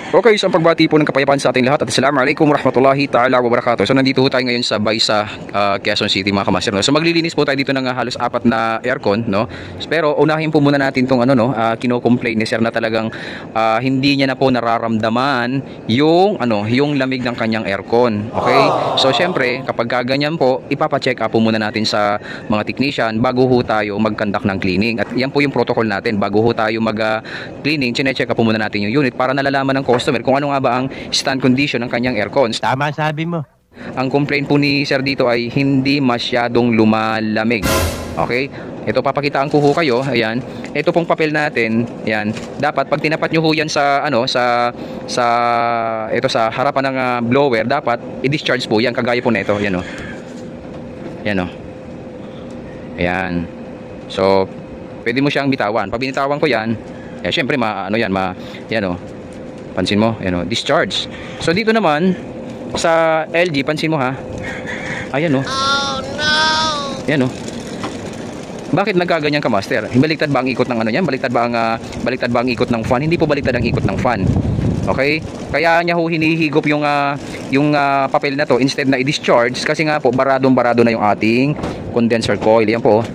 Okay, isang pagbati po ng kapayapaan sa ating lahat at Assalamualaikum warahmatullahi ta'ala wabarakatuh. So nandito tayo ngayon sa Baysa, Quezon City mga kamaster. No? So maglilinis po tayo dito ng halos 4 na aircon, no? Pero unahin po muna natin tong kino-complain ni sir na talagang hindi niya na po nararamdaman yung lamig ng kanyang aircon. Okay? So syempre, kapag ganyan po, ipapa-check up po muna natin sa mga technician bago ho tayo mag-conduct ng cleaning. At yan po yung protocol natin. Bago ho tayo mag-cleaning, chine-check up po muna natin yung unit para nalalaman ng customer kung ano nga ba ang stand condition ng kanyang aircon. Tama sabi mo. Ang complaint po ni sir dito ay hindi masyadong lumalamig. Okay? Ito papakitaan ko ho kayo. Ayan. Ito pong papel natin, ayan. Dapat pag tinapat niyo ho yan sa sa harapan ng blower, dapat i-discharge po yan kagaya po nito, yan oh. Yan oh. Ayan. So, pwede mo siyang bitawan. Pag binitawan ko yan, syempre yan oh. Pansin mo, discharge. So dito naman sa LG, pansin mo ha. Ayan oh. Oh no. Yan oh. Bakit nagkaganyan ka, master? Baliktad ba ang ikot ng yan? Baliktad ba ang ikot ng fan? Hindi po baliktad ang ikot ng fan. Okay? Kaya niya ho hinihigop yung papel na to instead na i-discharge kasi nga po baradong-barado na yung ating condenser coil. Yan po.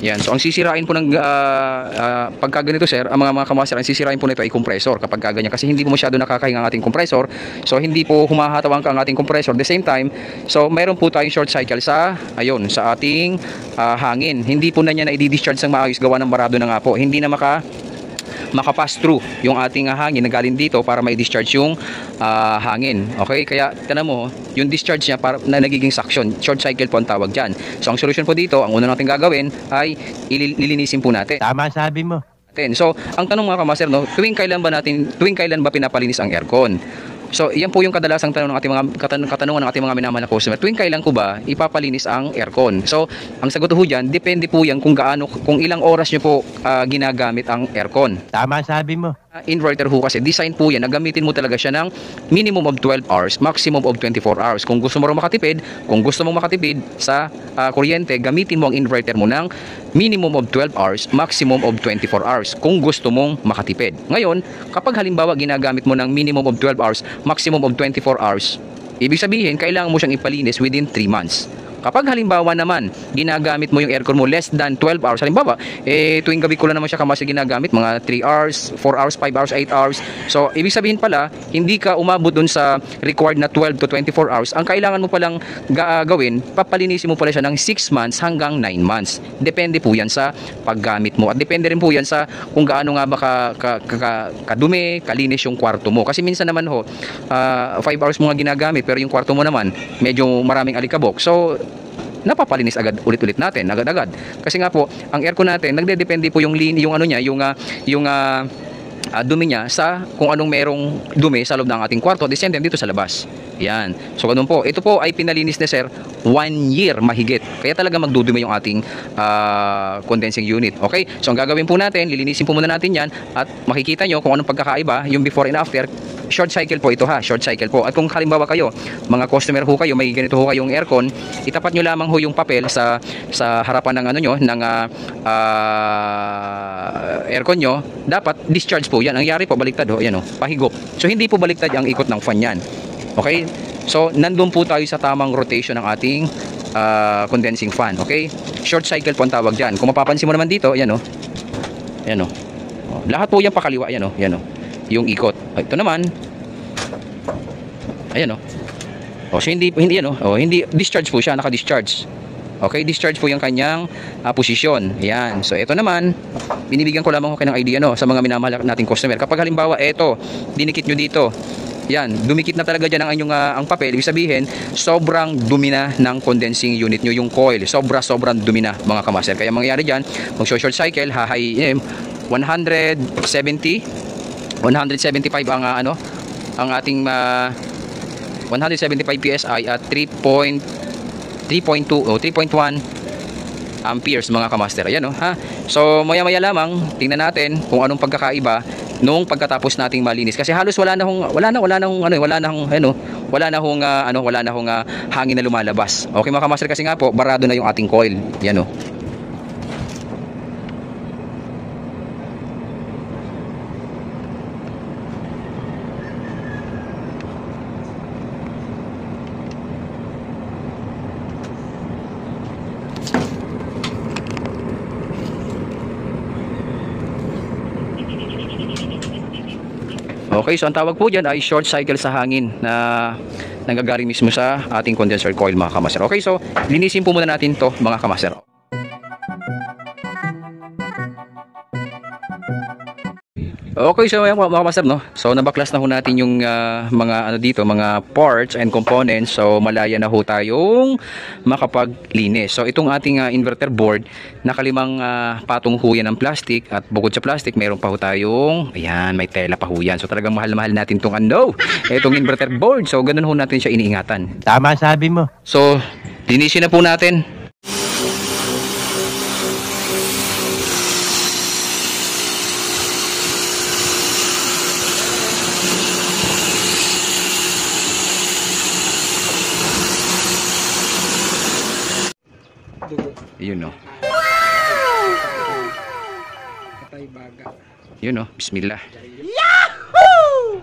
Yan. So ang sisirain po ng pagka ganito sir, ang mga kamaster, ang sisirain po nito ay compressor kapag ganyan kasi hindi po masyado nakakahinga ang ating compressor. So hindi po humahatawang ang ating compressor. The same time, so mayroon po tayong short cycle sa ating hangin. Hindi po na niya na i-discharge ng maayos gawa ng barado na nga po. Hindi na makapass through yung ating hangin na galing dito para mai-discharge yung hangin. Okay? Kaya tingnan mo, yung discharge niya na nagiging suction. Short cycle po ang tawag dyan. So ang solution po dito, ang una natin gagawin ay ililinisin po natin. Tama sabi mo. So ang tanong mga kamaster, no, tuwing kailan ba pinapalinis ang aircon? So, iyan po yung kadalasang tanong ng ating katanungan ng ating mga minamahal na customer. Tuwing kailan ko ba ipapalinis ang aircon? So, ang sagot ho diyan, depende po yan kung ilang oras niyo po ginagamit ang aircon. Tama sabi mo. Inverter ho kasi design po yan na gamitin mo talaga siya ng minimum of 12 hours, maximum of 24 hours. Kung gusto mo makatipid, sa kuryente, gamitin mo ang inverter mo ng minimum of 12 hours, maximum of 24 hours kung gusto mong makatipid. Ngayon, kapag halimbawa ginagamit mo ng minimum of 12 hours, maximum of 24 hours, ibig sabihin kailangan mo siyang ipalinis within 3 months. Kapag halimbawa naman, ginagamit mo yung aircon mo less than 12 hours, halimbawa, tuwing gabi ko lang naman siya kamasa ginagamit, mga 3 hours, 4 hours, 5 hours, 8 hours. So, ibig sabihin pala, hindi ka umabot dun sa required na 12 to 24 hours. Ang kailangan mo palang gawin, papalinisin mo pala siya ng 6 months hanggang 9 months. Depende po yan sa paggamit mo. At depende rin po yan sa kung gaano nga ba kadumi, kalinis yung kwarto mo. Kasi minsan naman 5 hours mo nga ginagamit, pero yung kwarto mo naman, medyo maraming alikabok. So, napapalinis agad ulit-ulit natin agad-agad kasi nga po ang aircon natin nagdedepende po yung dumi niya sa kung anong merong dumi sa loob ng ating kwarto, the same time dito sa labas. Yan. So ganun po. Ito po ay pinalinis ni sir 1 year mahigit. Kaya talaga magdudumi yung ating condensing unit. Okay? So ang gagawin po natin, lilinisin po muna natin yan at makikita nyo kung anong pagkakaiba yung before and after. Short cycle po ito ha, short cycle po. At kung halimbawa kayo, mga customer ho kayo, may ganito ho kayong aircon, itapat nyo lamang ho yung papel sa harapan ng aircon nyo, dapat discharge po yan. Ang yari po, baliktad ho, yan ho, pahigop. So hindi po baliktad ang ikot ng fan yan. Okay? So nandun po tayo sa tamang rotation ng ating condensing fan. Okay? Short cycle po ang tawag dyan. Kung mapapansin mo naman dito, yan ho. Yan ho. Lahat po yan pakaliwa, yan ho. Yan ho. Yung ikot. Ito naman. Ayan oh. So hindi yan oh. Hindi discharge po siya, naka-discharge. Okay, discharge po yung kanyang posisyon. Ayan. So ito naman, binibigyan ko lamang kayo ng idea sa mga minamahal nating customer. Kapag halimbawa ito, dinikit nyo dito. Yan, dumikit na talaga diyan ang papel. Ibig sabihin, sobrang dumi na ng condensing unit nyo, yung coil. Sobrang dumi na mga kamaster. Kaya mangyayari diyan, mag-short cycle, 175 ang ating 175 PSI at 3.2 o 3.1 amperes mga kamaster. Ayan ha. So maya maya lamang tingnan natin kung anong pagkakaiba nung pagkatapos nating malinis, kasi halos wala na hong hangin na lumalabas. Okay mga kamaster, kasi nga po barado na yung ating coil. Yan oh. Okay, so ang tawag po dyan ay short cycle sa hangin na nanggagaling mismo sa ating condenser coil mga kamaster. Okay, so linisin po muna natin to mga kamaster. Okay, so mga kamaster, no? So nabaklas na ho natin yung mga mga parts and components. So malaya na ho tayong makapaglinis. So itong ating inverter board, nakalimang patong ho yan ng plastic, at bukod sa plastic, meron pa ho tayong, ayan, may tela pa ho yan. So talagang mahal-mahal natin itong itong inverter board. So ganun ho natin siya iniingatan. Tama sabi mo. So linisin na po natin. Yun no. Yun no, bismillah. Yahoo!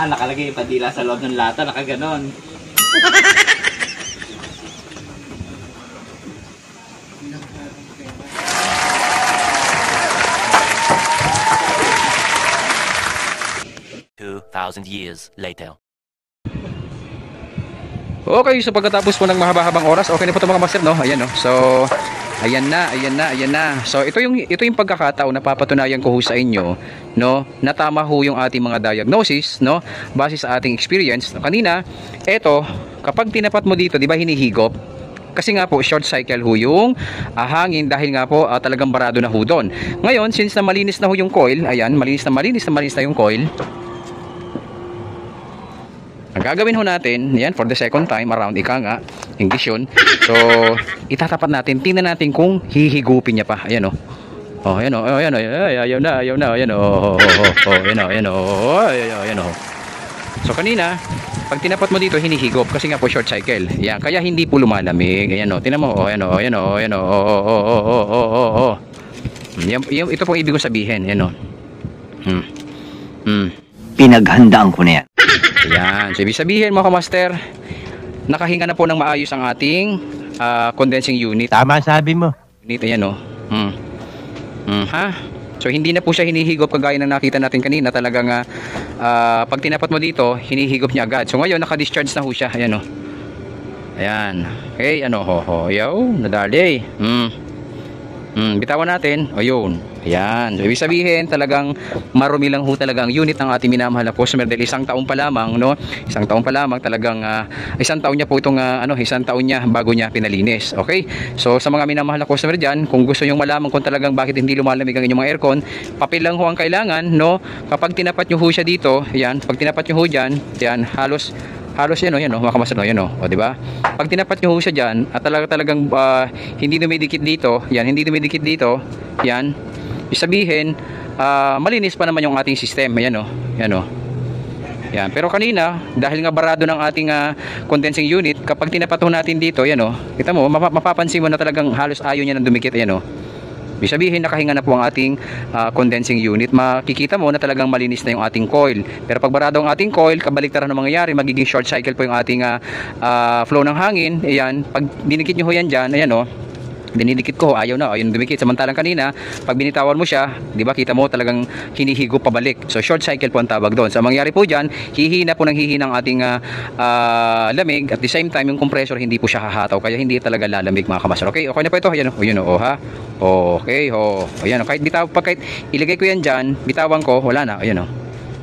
Nakalagay yung padila sa loob ng lata, nakaganon. Years later. Okay, so pagkatapos po ng mahaba-habang oras, okay na po ito mga master, no? Ayan, no? So ayan na. So ito yung pagkakataon na papatunayan ko ho sa inyo, no, na tama ho yung ating mga diagnosis, no, base sa ating experience. No, kanina, eto, kapag tinapat mo dito, di ba hinihigop? Kasi nga po short cycle ho yung hangin, dahil nga po talagang barado na ho doon. Ngayon, since na malinis na ho yung coil, ayan, malinis na yung coil. Ang gagawin ho natin, yan, for the second time around, ika nga, English yun. So, itatapat natin, tingnan natin kung hihigupin niya pa. Ayan o. Oh, ayan o, ayan o, ayaw na, ayan o, ayan o. So, kanina, pag tinapat mo dito, hinihigop, kasi nga po short cycle. Yan, kaya hindi po lumalamig. Ayan o, tingnan mo, ayan o. Ito pong ibig kong sabihin, ayan o. Pinaghandaan ko na yan. Ayan, so ibig sabihin mga kamaster, nakahinga na po ng maayos ang ating condensing unit. Tama sabi mo. Unit, ayan o. So hindi na po siya hinihigop kagaya ng nakita natin kanina. Talagang pag tinapat mo dito, hinihigop niya agad. So ngayon, naka-discharge na ho siya. Ayan o. Ayan. Okay, ano ho. Yaw, nadali. Bitawan natin. Ayun. Ayan. So, ibig sabihin, talagang marumi lang ho talaga ang unit ng ating minamahal na customer, dahil isang taon pa lamang, no? Isang taon pa lamang, talagang isang taon niya po itong isang taon niya bago niya pinalinis. Okay? So, sa mga minamahal na customer diyan, kung gusto niyo malaman kung talagang bakit hindi lumalamig ang inyong mga aircon, papel lang ho ang kailangan, no? Kapag tinapat niyo ho siya dito, ayan, pag tinapat niyo ho diyan, ayan, halos yan o, mga kamaster, yan o, di ba? Pag tinapat nyo ho siya dyan, at talagang hindi dumidikit dito, yan, sabihin, malinis pa naman yung ating system, yan o. Yan, pero kanina, dahil nga barado ng ating condensing unit, kapag tinapat ho natin dito, yan o, kita mo, mapapansin mo na talagang halos ayaw niya ng dumikit, yan o. Ibig sabihin, nakahinga na po ang ating condensing unit. Makikita mo na talagang malinis na yung ating coil. Pero pag barado ang ating coil, kabaliktaran ng mangyayari, magiging short cycle po yung ating flow ng hangin. Ayan, pag dinikit nyo ho yan dyan, ayan o, Dinidikit ko, ayaw na, ayun dumikit. Samantalang kanina, pag binitawan mo siya, di ba, kita mo talagang hinihigop pabalik. So short cycle po ang tawag doon. So ang mangyari po dyan, hihina po ng hihina ang ating lamig, at the same time yung compressor hindi po siya hahataw, kaya hindi talaga lalamig mga kamaster. Okay, okay na po ito. Ayan o, yun o, ha. Okay, o. Ayan o, kahit bitaw, kahit ilagay ko yan dyan, bitawan ko, wala na. Ayan o.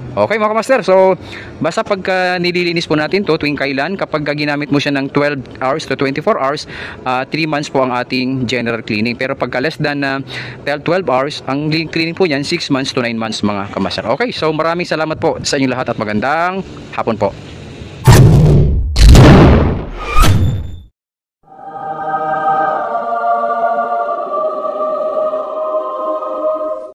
Okay mga kamaster, so basta pagka nililinis po natin to tuwing kailan, kapag ginamit mo siya ng 12 hours to 24 hours, 3 months po ang ating general cleaning. Pero pagka less than 12 hours, ang cleaning po yan 6 months to 9 months mga kamaster. Okay, so maraming salamat po sa inyong lahat at magandang hapon po.